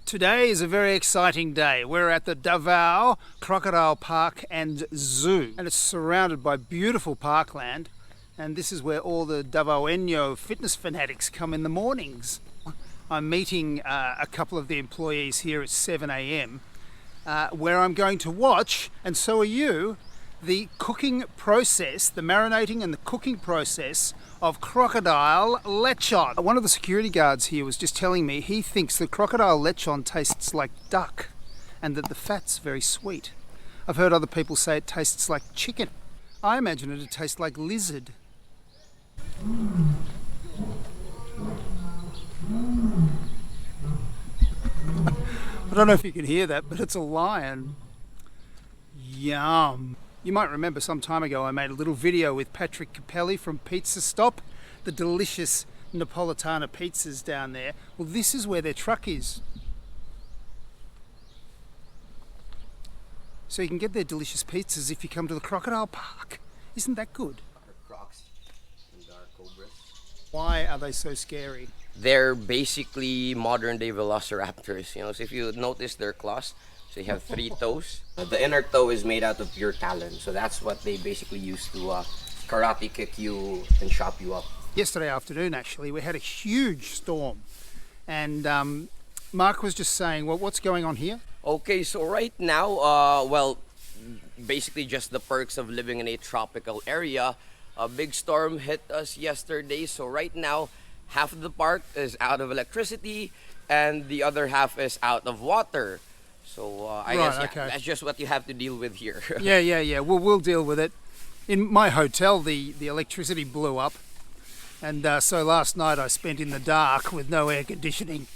Today is a very exciting day. We're at the Davao Crocodile Park and Zoo, and it's surrounded by beautiful parkland, and this is where all the Davaoenyo fitness fanatics come in the mornings. I'm meeting a couple of the employees here at 7 a.m. Where I'm going to watch, and so are you, the cooking process, the marinating and the cooking process of Crocodile Lechon. One of the security guards here was just telling me he thinks the Crocodile Lechon tastes like duck and that the fat's very sweet. I've heard other people say it tastes like chicken. I imagine it'd taste like lizard. I don't know if you can hear that, but it's a lion. Yum. You might remember some time ago I made a little video with Patrick Capelli from Pizza Stop, the delicious Napolitana pizzas down there. Well, this is where their truck is. So you can get their delicious pizzas if you come to the Crocodile Park. Isn't that good? Crocs and our cobras. Why are they so scary? They're basically modern day velociraptors. So if you notice their claws, so you have 3 toes. The inner toe is made out of pure talon, so that's what they basically use to karate kick you and chop you up. Yesterday afternoon, actually, we had a huge storm, and Mark was just saying, well, what's going on here? Okay, so right now, basically just the perks of living in a tropical area. A big storm hit us yesterday, so right now, half of the park is out of electricity, and the other half is out of water. So I guess okay. That's just what you have to deal with here. Yeah. We'll deal with it. In my hotel, the electricity blew up, and so last night I spent in the dark with no air conditioning.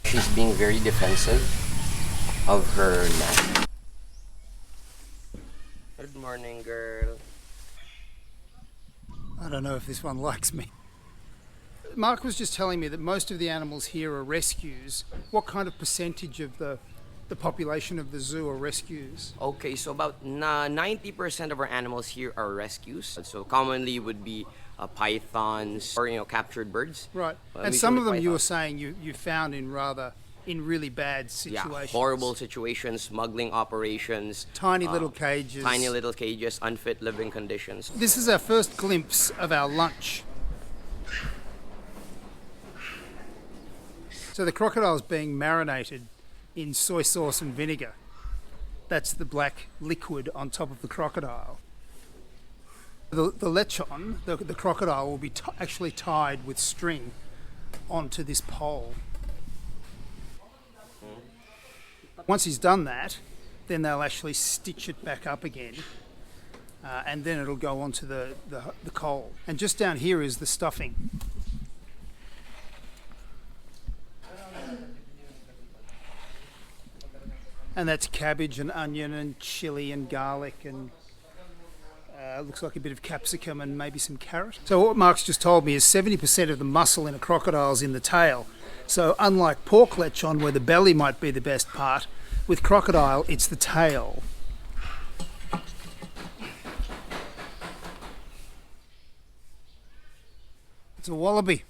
She's being very defensive of her neck. Good morning, girl. I don't know if this one likes me. Mark was just telling me that most of the animals here are rescues. What kind of percentage of the population of the zoo are rescues? Okay, so about 90% of our animals here are rescues. So commonly would be pythons or captured birds. Right, and some of them you were saying you found in really bad situations. Yeah, horrible situations, smuggling operations. Tiny little cages. Tiny little cages, unfit living conditions. This is our first glimpse of our lunch. So the crocodile is being marinated in soy sauce and vinegar. That's the black liquid on top of the crocodile. The lechon, the crocodile, will be actually tied with string onto this pole. Once he's done that, then they'll actually stitch it back up again, and then it'll go onto the coal. And just down here is the stuffing. And that's cabbage and onion and chili and garlic and looks like a bit of capsicum and maybe some carrot. So what Mark's just told me is 70% of the muscle in a crocodile is in the tail. So unlike pork lechon, where the belly might be the best part, with crocodile, it's the tail. It's a wallaby.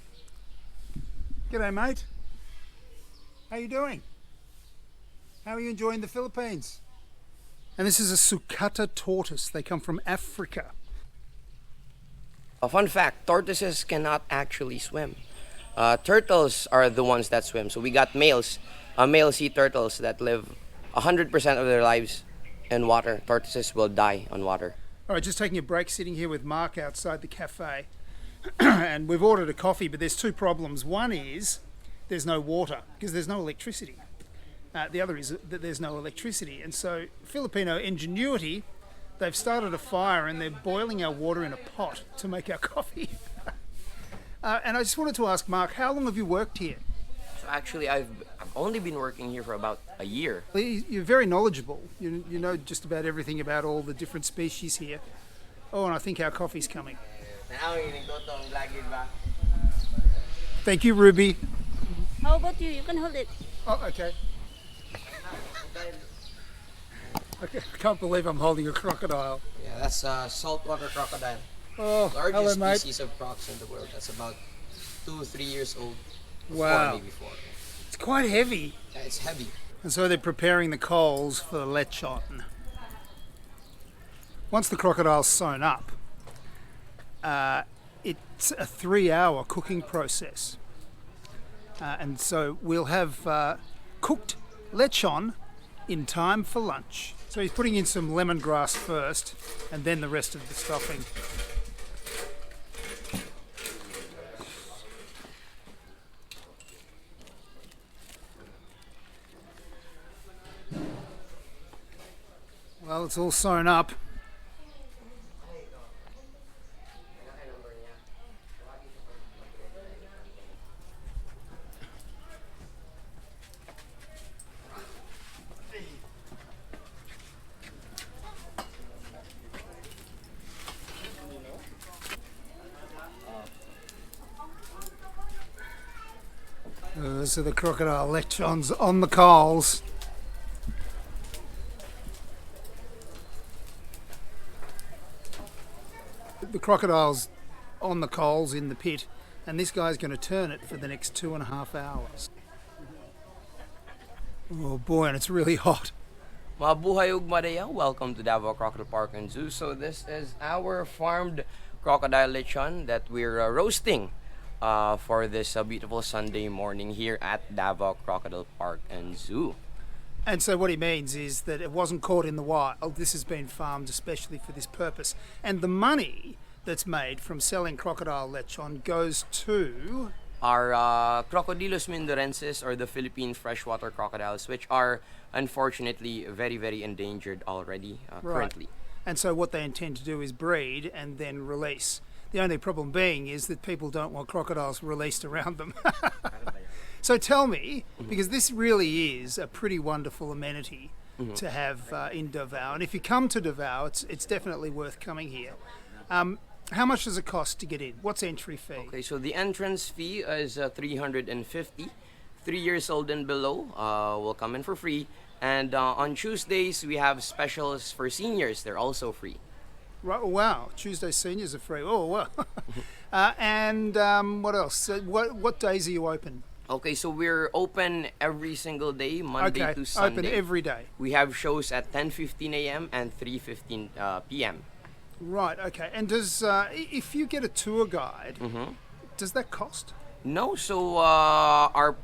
G'day, mate. How you doing? How are you enjoying the Philippines? And this is a sucata tortoise. They come from Africa. A fun fact, tortoises cannot actually swim. Turtles are the ones that swim. So we got male sea turtles that live 100% of their lives in water. Tortoises will die on water. All right, just taking a break, sitting here with Mark outside the cafe. And we've ordered a coffee, but there's 2 problems. One is there's no water because there's no electricity. The other is that there's no electricity. And so Filipino ingenuity, they've started a fire and they're boiling our water in a pot to make our coffee. And I just wanted to ask Mark, how long have you worked here? So actually, I've only been working here for about a year. You're very knowledgeable. You know just about everything about all the different species here. Oh, and I think our coffee's coming. Thank you, Ruby. How about you? You can hold it. Oh, okay. I can't believe I'm holding a crocodile. Yeah, that's saltwater crocodile. Oh, hello, Largest mate. species of crocs in the world. That's about 2-3 years old. Wow. Maybe 4. It's quite heavy. Yeah, it's heavy. And so they're preparing the coals for the lechon. Once the crocodile's sewn up, it's a 3-hour cooking process. And so we'll have cooked lechon in time for lunch. So he's putting in some lemongrass first and then the rest of the stuffing. Well, it's all sewn up. So the crocodile lechon's on the coals. The crocodile's on the coals in the pit, and this guy's going to turn it for the next 2.5 hours. Oh boy, and it's really hot. Mabuhay ug Maria, welcome to Davao Crocodile Park and Zoo. So this is our farmed crocodile lechon that we're roasting for this beautiful Sunday morning here at Davao Crocodile Park and Zoo. And so what he means is that it wasn't caught in the wild. This has been farmed especially for this purpose. And the money that's made from selling crocodile lechon goes to... Our Crocodilus mindorensis, or the Philippine freshwater crocodiles, which are unfortunately very, very endangered already currently. And so what they intend to do is breed and then release. The only problem being is that people don't want crocodiles released around them. So tell me, because this really is a pretty wonderful amenity to have in Davao, and if you come to Davao, it's definitely worth coming here. How much does it cost to get in? What's entry fee? Okay, so the entrance fee is 350. 3 years old and below will come in for free. And on Tuesdays, we have specials for seniors. They're also free. Right, wow, Tuesday seniors are free. Oh, wow. And what else? So what days are you open? Okay, so we're open every single day, Monday to Sunday. Open every day. We have shows at 10:15 a.m. and 3:15 p.m. Right, okay. And does if you get a tour guide, does that cost? No, so our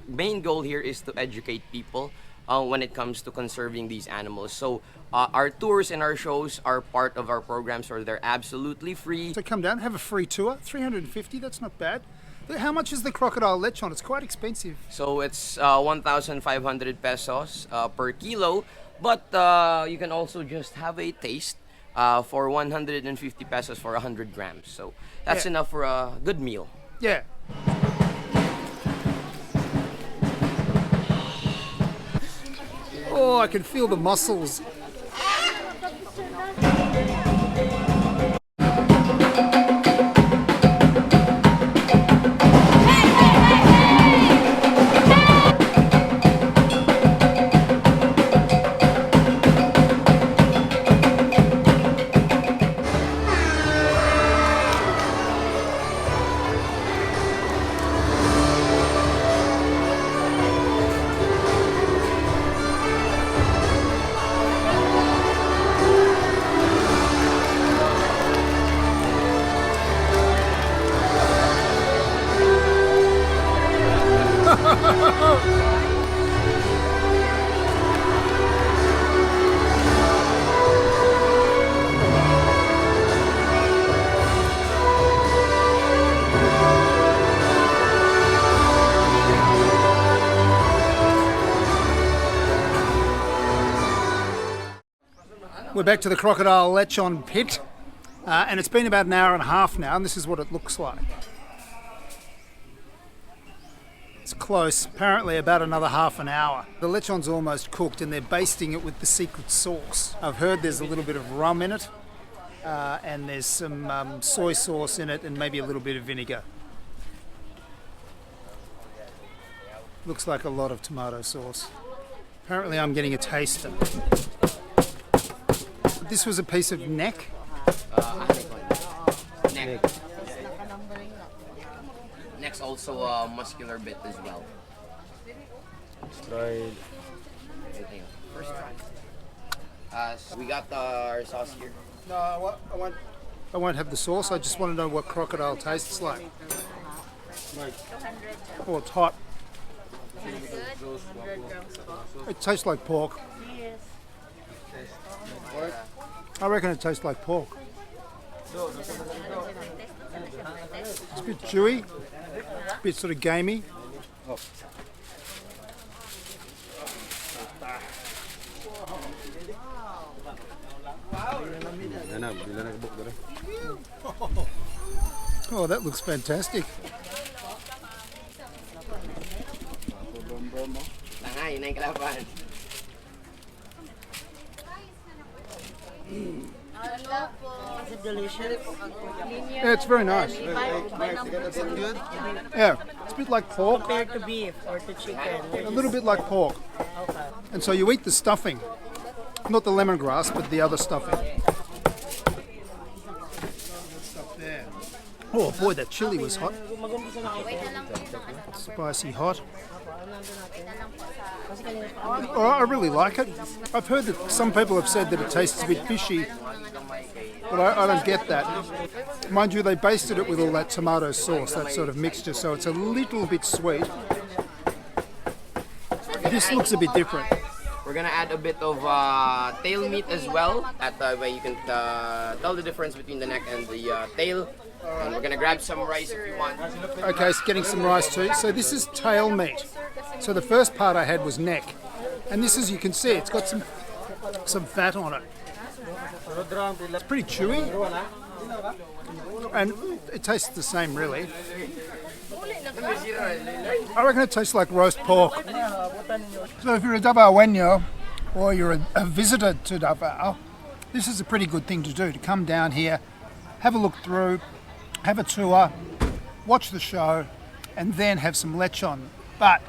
main goal here is to educate people when it comes to conserving these animals. So our tours and our shows are part of our program, so they're absolutely free. So come down, have a free tour. 350, that's not bad. How much is the crocodile lechon? It's quite expensive. So it's 1,500 pesos per kilo, but you can also just have a taste for 150 pesos for 100 grams. So that's enough for a good meal. Yeah. Oh, I can feel the muscles. We're back to the Crocodile Lechon pit, and it's been about an hour and a half now, and this is what it looks like. It's close, apparently about another half an hour. The lechon's almost cooked, and they're basting it with the secret sauce. I've heard there's a little bit of rum in it, and there's some soy sauce in it, and maybe a little bit of vinegar. Looks like a lot of tomato sauce. Apparently I'm getting a taster. this was a piece of neck. Neck. Neck's also a muscular bit as well. Tried. First try. So we got our sauce here. No, I won't have the sauce. I just want to know what crocodile tastes like. Oh, it's hot. It tastes like pork. I reckon it tastes like pork. It's a bit chewy, a bit sort of gamey. Oh, that looks fantastic. Tanga, yun na yung kalaban. Is it delicious? Yeah, it's very nice. Yeah, it's a bit like pork, Compared to beef or to chicken. a little bit like pork. Okay. And so you eat the stuffing, not the lemongrass, but the other stuffing. Oh boy, that chili was hot. Spicy hot. Oh, I really like it. I've heard that some people have said that it tastes a bit fishy, but I don't get that. Mind you, they basted it with all that tomato sauce, that sort of mixture, so it's a little bit sweet. This looks a bit different. We're gonna add a bit of tail meat as well. That way you can tell the difference between the neck and the tail. And we're gonna grab some rice if you want. Okay, so getting some rice too. So this is tail meat. So the first part I had was neck, and this, as you can see, it's got some fat on it. It's pretty chewy, and it tastes the same really. I reckon it tastes like roast pork. So if you're a Davaoenyo or you're a visitor to Davao, this is a pretty good thing to do, to come down here, have a look through, have a tour, watch the show, and then have some lechon. But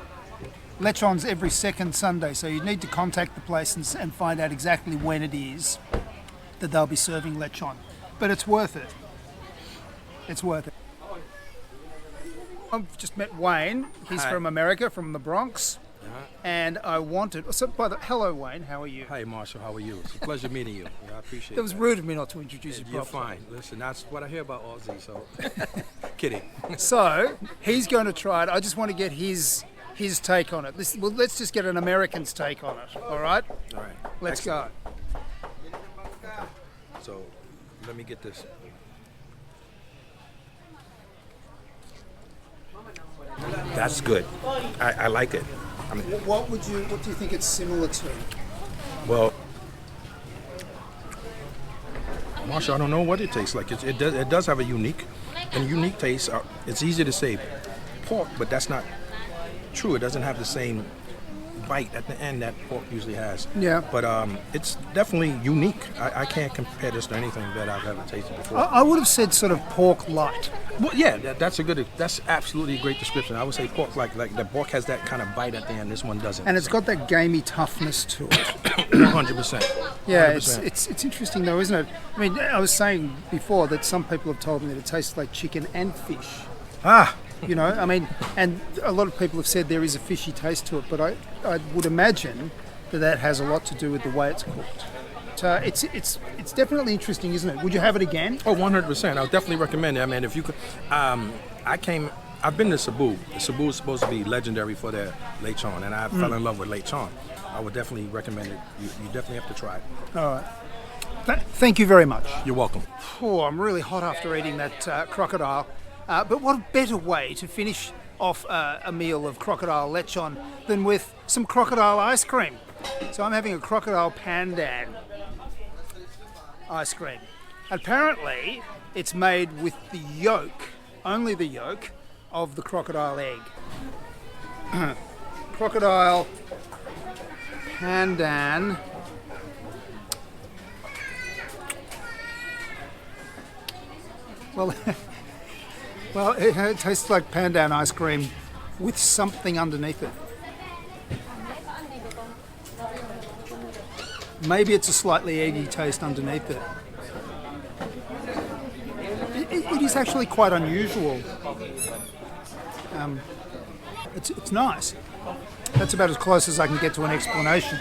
lechon's every second Sunday, so you need to contact the place and find out exactly when it is that they'll be serving lechon. But it's worth it. It's worth it. I've just met Wayne. He's Hi. from America, from the Bronx. And I wanted... So, hello, Wayne. How are you? Hi, Marshall. How are you? It's a pleasure meeting you. Yeah, I appreciate It was rude of me not to introduce you You're properly. fine. Listen, that's what I hear about Aussie, so... Kidding. So, he's going to try it. I just want to get his take on it. Let's just get an American's take on it, all right? All right. Let's go. So, let me get this. That's good. I like it. I mean, What do you think it's similar to? well, Marshall, I don't know what it tastes like. It does have a unique taste. It's easy to say pork, but that's not true. It doesn't have the same bite at the end that pork usually has. Yeah. But it's definitely unique. I can't compare this to anything that I've ever tasted before. I would have said sort of pork light. Well, yeah, that's absolutely a great description. I would say pork like the pork has that kind of bite at the end. This one doesn't. And it's got that gamey toughness to it. 100%. Yeah, 100%. it's interesting though, isn't it? I mean, I was saying before that some people have told me that it tastes like chicken and fish. Ah, You know, I mean, and a lot of people have said there is a fishy taste to it, but I would imagine that has a lot to do with the way it's cooked. So it's definitely interesting, isn't it? Would you have it again? oh, 100%. I would definitely recommend it. I mean, if you could, I've been to Cebu. Cebu is supposed to be legendary for their lechon, and I fell in love with lechon. I would definitely recommend it. You definitely have to try it. All right. Thank you very much. You're welcome. Oh, I'm really hot after eating that crocodile. But what a better way to finish off a meal of crocodile lechon than with some crocodile ice cream. So I'm having a crocodile pandan ice cream. Apparently, it's made with the yolk, only the yolk, of the crocodile egg. Crocodile pandan. Well, well, it tastes like pandan ice cream with something underneath it. Maybe it's a slightly eggy taste underneath it. It is actually quite unusual. It's nice. That's about as close as I can get to an explanation.